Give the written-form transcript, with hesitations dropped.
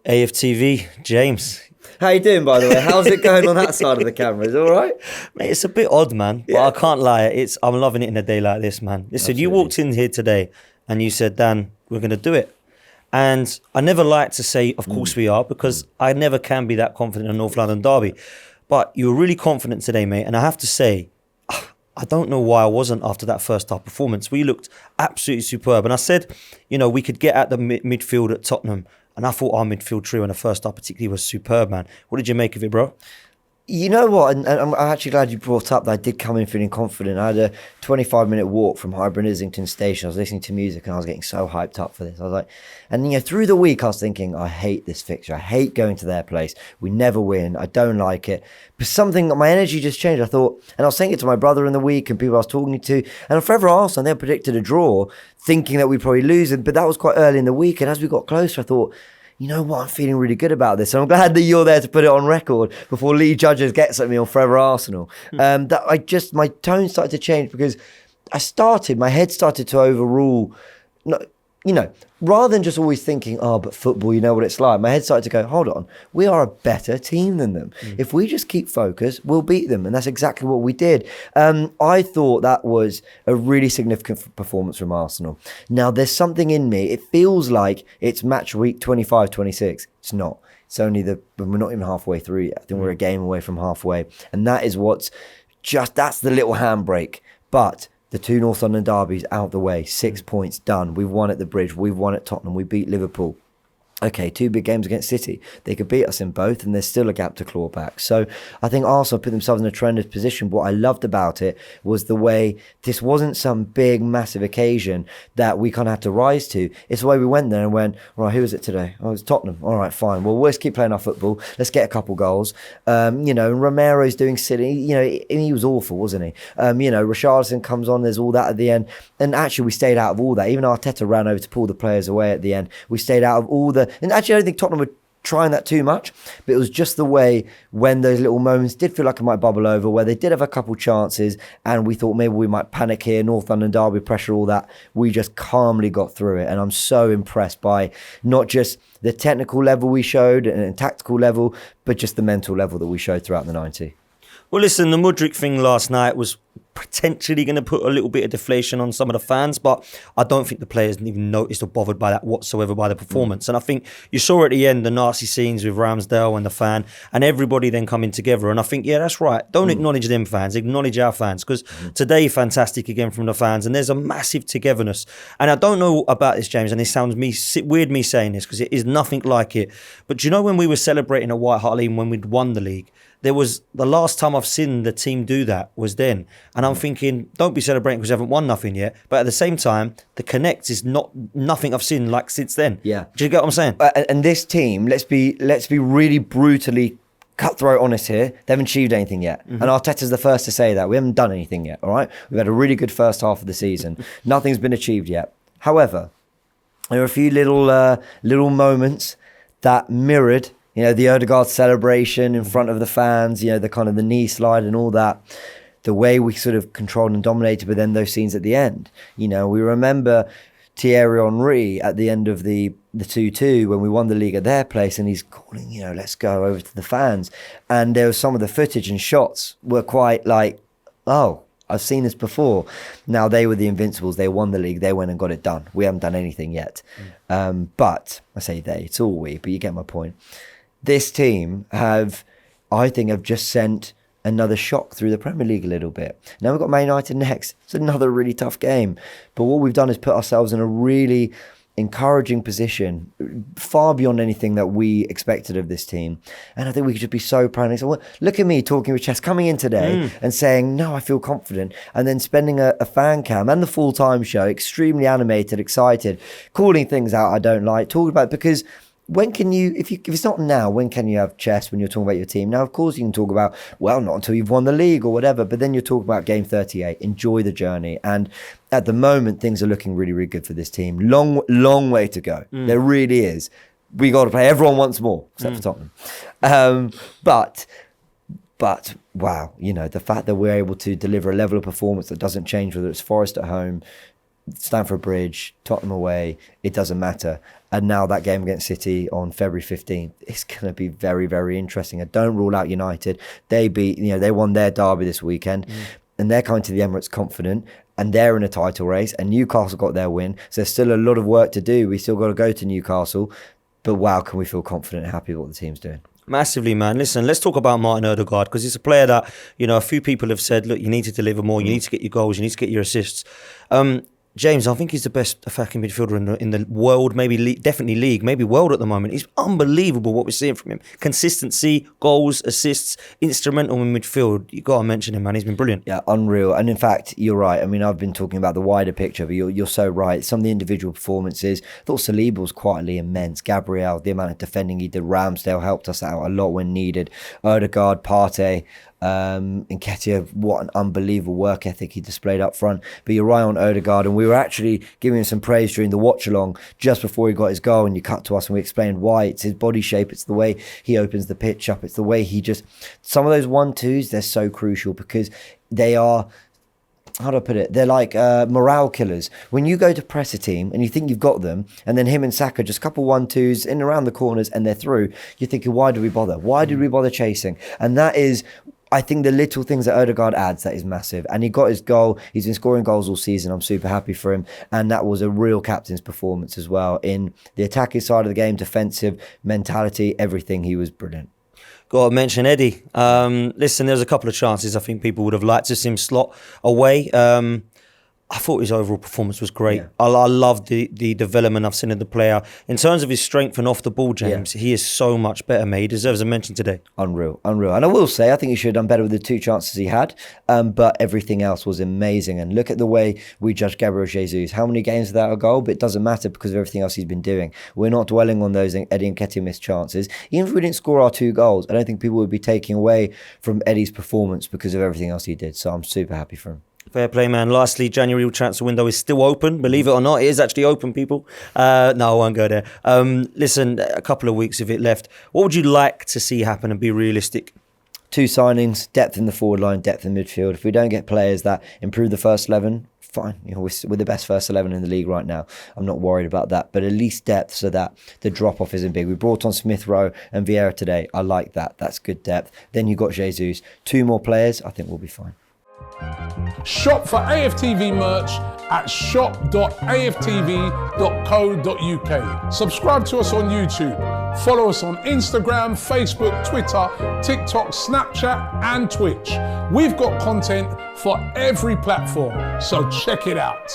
AFTV, James. How you doing, by the way? How's it going on that side of the camera? Is it all right? Mate, it's a bit odd, man. Yeah. But I can't lie. I'm loving it in a day like this, man. Listen, Absolutely. You walked in here today and you said, Dan, we're going to do it. And I never like to say, of course we are, because I never can be that confident in North London derby. But you were really confident today, mate. And I have to say, I don't know why I wasn't after that first half performance. We looked absolutely superb. And I said, we could get at the midfield at Tottenham. And I thought our midfield trio in the first half particularly was superb, man. What did you make of it, bro? You know what? And I'm actually glad you brought up that I did come in feeling confident. I had a 25-minute walk from Highbury and Islington Station. I was listening to music and I was getting so hyped up for this. I was like, and through the week I was thinking, I hate this fixture. I hate going to their place. We never win. I don't like it. But my energy just changed. I thought, and I was saying it to my brother in the week and people I was talking to, and I'm forever Arsenal, they predicted a draw, thinking that we'd probably lose. But that was quite early in the week. And as we got closer, I thought, you know what, I'm feeling really good about this. And I'm glad that you're there to put it on record before Lee Judges gets at me on Forever Arsenal. My tone started to change because my head started to overrule, rather than just always thinking, but football, you know what it's like. My head started to go, hold on, we are a better team than them. If we just keep focused, we'll beat them. And that's exactly what we did. I thought that was a really significant performance from Arsenal. Now, there's something in me. It feels like it's match week 25, 26. It's not. It's only we're not even halfway through yet. I think we're a game away from halfway. And that is that's the little handbrake. But the two North London derbies out the way, 6 points done. We've won at the Bridge. We've won at Tottenham. We beat Liverpool. Okay, 2 big games against City. They could beat us in both, and there's still a gap to claw back. So I think Arsenal put themselves in a tremendous position. What I loved about it was the way this wasn't some big, massive occasion that we kind of had to rise to. It's the way we went there and went, right, who is it today? Oh, it's Tottenham. All right, fine. Well, let's keep playing our football. Let's get a couple goals. And Romero's doing silly. He was awful, wasn't he? Richarlison comes on. There's all that at the end. And actually, we stayed out of all that. Even Arteta ran over to pull the players away at the end. We stayed out of all the... And actually, I don't think Tottenham were trying that too much, but it was just the way when those little moments did feel like it might bubble over, where they did have a couple chances, and we thought maybe we might panic here, North London derby pressure, all that. We just calmly got through it, and I'm so impressed by not just the technical level we showed and tactical level, but just the mental level that we showed throughout the 90. Well, listen, the Mudryk thing last night was potentially going to put a little bit of deflation on some of the fans, but I don't think the players even noticed or bothered by that whatsoever by the performance. And I think you saw at the end the nasty scenes with Ramsdale and the fan and everybody then coming together. And I think, yeah, that's right. Don't acknowledge them fans, acknowledge our fans, because today, fantastic again from the fans. And there's a massive togetherness. And I don't know about this, James, and it sounds weird me saying this because it is nothing like it. But do you know when we were celebrating at White Hart Lane when we'd won the league? There was the last time I've seen the team do that was then. And I'm thinking, don't be celebrating because you haven't won nothing yet. But at the same time, the connect is nothing I've seen like since then. Yeah. Do you get what I'm saying? And this team, let's be really brutally cutthroat honest here. They haven't achieved anything yet. And Arteta's the first to say that. We haven't done anything yet, all right? We've had a really good first half of the season. Nothing's been achieved yet. However, there are a few little moments that mirrored the Odegaard celebration in front of the fans, the kind of the knee slide and all that, the way we sort of controlled and dominated, but then those scenes at the end. We remember Thierry Henry at the end of the 2-2 when we won the league at their place, and he's calling, let's go over to the fans. And there was some of the footage and shots were quite like, oh, I've seen this before. Now, they were the Invincibles. They won the league. They went and got it done. We haven't done anything yet. But I say they, it's all we, but you get my point. This team have just sent another shock through the Premier League a little bit. Now we've got Man United next. It's another really tough game. But what we've done is put ourselves in a really encouraging position, far beyond anything that we expected of this team. And I think we could just be so proud. And say, well, look at me talking with Chess, coming in today and saying, no, I feel confident. And then spending a fan cam and the full-time show, extremely animated, excited, calling things out I don't like, talking about it, because when can you, if it's not now, when can you have chess when you're talking about your team? Now, of course, you can talk about, well, not until you've won the league or whatever, but then you're talking about game 38. Enjoy the journey. And at the moment, things are looking really, really good for this team. Long way to go. There really is. We got to play everyone once more, except for Tottenham. But wow, the fact that we're able to deliver a level of performance that doesn't change, whether it's Forest at home, Stamford Bridge, Tottenham away, it doesn't matter. And now that game against City on February 15th, it's going to be very, very interesting. I don't rule out United. They won their derby this weekend, and they're coming to the Emirates confident, and they're in a title race, and Newcastle got their win. So there's still a lot of work to do. We still got to go to Newcastle, but wow, can we feel confident and happy with what the team's doing? Massively, man. Listen, let's talk about Martin Odegaard, because he's a player that, a few people have said, look, you need to deliver more, you need to get your goals, you need to get your assists. James, I think he's the best attacking midfielder in the world, maybe definitely league, maybe world at the moment. It's unbelievable what we're seeing from him. Consistency, goals, assists, instrumental in midfield. You got to mention him, man. He's been brilliant. Yeah, unreal. And in fact, you're right. I mean, I've been talking about the wider picture, but you're so right. Some of the individual performances, I thought Saliba was quietly immense. Gabriel, the amount of defending he did. Ramsdale helped us out a lot when needed. Odegaard, Partey, Nketiah, what an unbelievable work ethic he displayed up front. But you're right on Odegaard, and we were actually giving him some praise during the watch along just before he got his goal, and you cut to us and we explained why. It's his body shape, it's the way he opens the pitch up, it's the way he just, some of those 1-2s, they're so crucial because they are, how do I put it? They're like morale killers. When you go to press a team and you think you've got them, and then him and Saka just couple 1-2s in around the corners and they're through, you're thinking, why did we bother? Why did we bother chasing? And that is, I think, the little things that Odegaard adds, that is massive. And he got his goal. He's been scoring goals all season. I'm super happy for him. And that was a real captain's performance as well. In the attacking side of the game, defensive, mentality, everything, he was brilliant. Got to mention Eddie. Listen, there's a couple of chances I think people would have liked to see him slot away. I thought his overall performance was great. Yeah. I loved the development I've seen in the player. In terms of his strength and off the ball, James, he is so much better, mate. He deserves a mention today. Unreal. And I will say, I think he should have done better with the 2 chances he had, but everything else was amazing. And look at the way we judge Gabriel Jesus. How many games without a goal? But it doesn't matter because of everything else he's been doing. We're not dwelling on those Eddie and Nketiah missed chances. Even if we didn't score our 2 goals, I don't think people would be taking away from Eddie's performance because of everything else he did. So I'm super happy for him. Fair play, man. Lastly, January transfer window is still open. Believe it or not, it is actually open, people. No, I won't go there. Listen, a couple of weeks of it left. What would you like to see happen and be realistic? 2 signings, depth in the forward line, depth in midfield. If we don't get players that improve the first 11, fine. We're the best first 11 in the league right now. I'm not worried about that. But at least depth so that the drop-off isn't big. We brought on Smith Rowe and Vieira today. I like that. That's good depth. Then you got Jesus. 2 more players, I think we'll be fine. Shop for AFTV merch at shop.aftv.co.uk. Subscribe to us on YouTube. Follow us on Instagram, Facebook, Twitter, TikTok, Snapchat and Twitch. We've got content for every platform, so check it out.